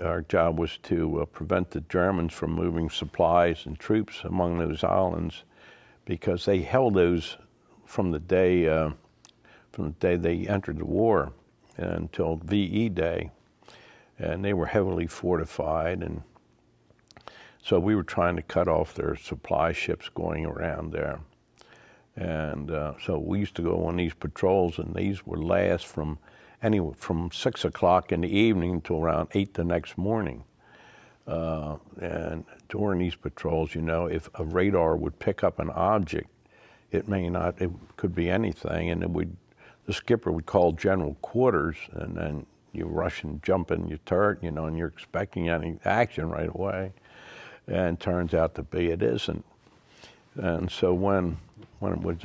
our job was to prevent the Germans from moving supplies and troops among those islands, because they held those from the day they entered the war until VE Day, and they were heavily fortified, and so we were trying to cut off their supply ships going around there. And so we used to go on these patrols, and these would last from 6 o'clock in the evening until around 8 the next morning. And during these patrols, you know, if a radar would pick up an object, it could be anything, and the skipper would call general quarters, and then you rush and jump in your turret, you know, and you're expecting any action right away. And it turns out to be it isn't. And so when it was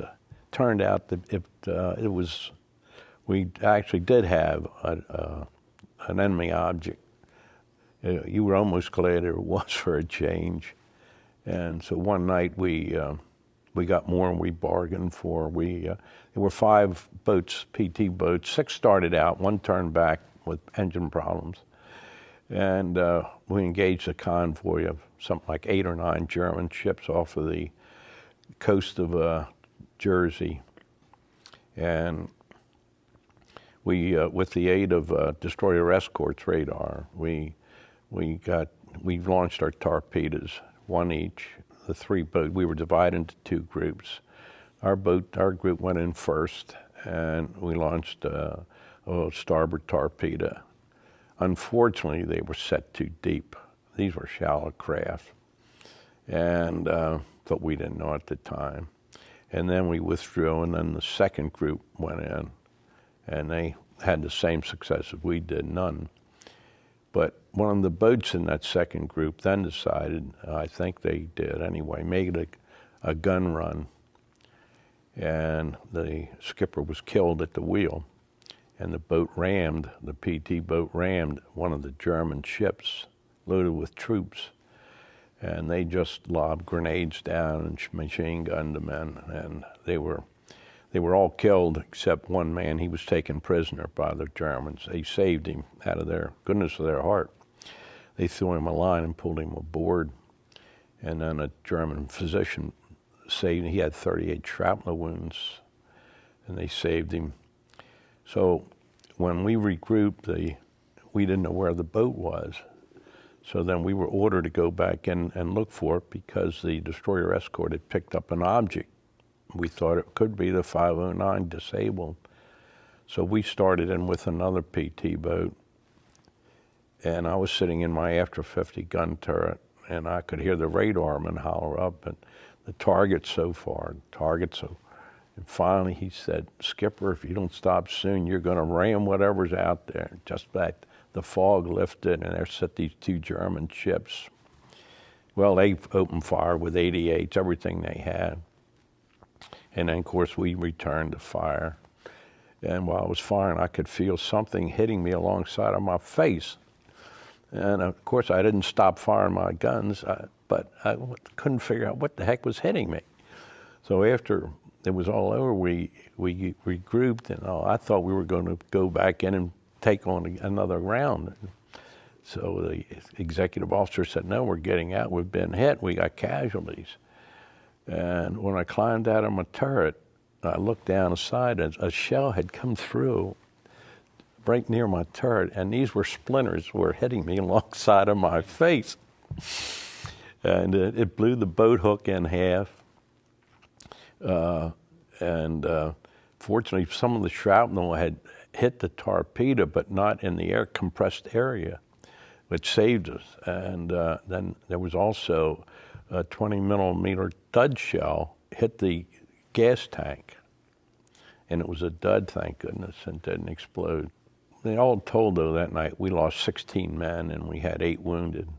turned out that we actually did have an enemy object. You were almost glad there was for a change. And so one night we got more than we bargained for. There were 5 boats, PT boats. 6 started out, 1 turned back with engine problems. And we engaged a convoy of something like 8 or 9 German ships off of the coast of Jersey. And we, with the aid of destroyer escorts radar, we launched our torpedoes, 1 each. The 3 boats, we were divided into 2 groups. Our group went in first, and we launched a starboard torpedo. Unfortunately, they were set too deep. These were shallow craft, and but we didn't know at the time. And then we withdrew, and then the second group went in, and they had the same success as we did, none. But one of the boats in that second group then decided, I think they did anyway, made a gun run, and the skipper was killed at the wheel, and the PT boat rammed one of the German ships loaded with troops, and they just lobbed grenades down and machine gunned the men, and they were all killed except one man. He was taken prisoner by the Germans. They saved him out of their goodness of their heart. They threw him a line and pulled him aboard, and then a German physician saved him. He had 38 shrapnel wounds, and they saved him. So when we regrouped, we didn't know where the boat was. So then we were ordered to go back in and look for it, because the destroyer escort had picked up an object. We thought it could be the 509 disabled. So we started in with another PT boat, and I was sitting in my after 50 gun turret, and I could hear the radarman holler up, and the target's so far, and finally he said, "Skipper, if you don't stop soon, you're going to ram whatever's out there." Just that the fog lifted, and there sit these 2 German ships. Well, they opened fire with 88s, everything they had. And then, of course, we returned to fire. And while I was firing, I could feel something hitting me alongside of my face. And, of course, I didn't stop firing my guns, but I couldn't figure out what the heck was hitting me. So after it was all over, we regrouped, and I thought we were going to go back in and take on another round. So the executive officer said, "No, we're getting out. We've been hit. We got casualties." And when I climbed out of my turret, I looked down aside, and a shell had come through right near my turret, and these were splinters were hitting me alongside of my face. And it blew the boat hook in half. Fortunately, some of the shrapnel had hit the torpedo, but not in the air compressed area, which saved us. And then there was also a 20 millimeter dud shell hit the gas tank, and it was a dud, thank goodness, and didn't explode. They all told, though, that night we lost 16 men and we had 8 wounded,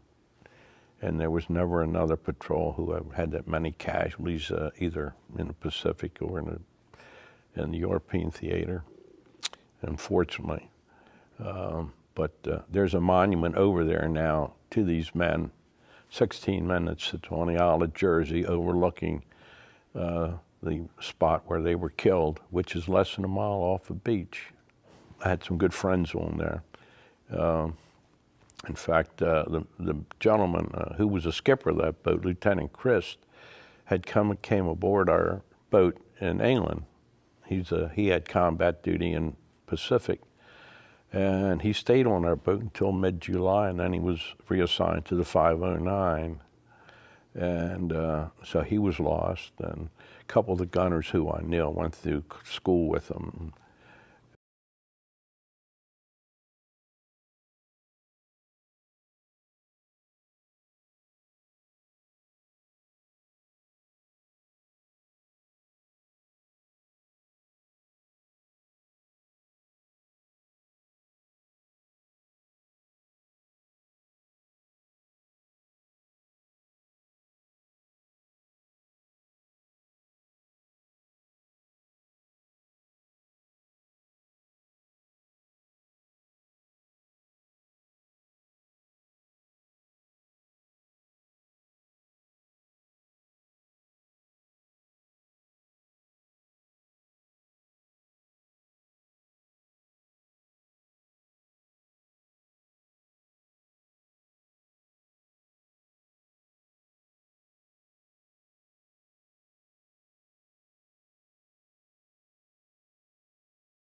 and there was never another patrol who ever had that many casualties, either in the Pacific or in the European theater, unfortunately. But there's a monument over there now to these men, 16 men that sit on the Isle of Jersey overlooking the spot where they were killed, which is less than a mile off the beach. I had some good friends on there. In fact, the gentleman who was a skipper of that boat, Lieutenant Cremer, came aboard our boat in England. He had combat duty in Pacific, and he stayed on our boat until mid-July, and then he was reassigned to the 509. And so he was lost, and a couple of the gunners who I knew, I went through school with them.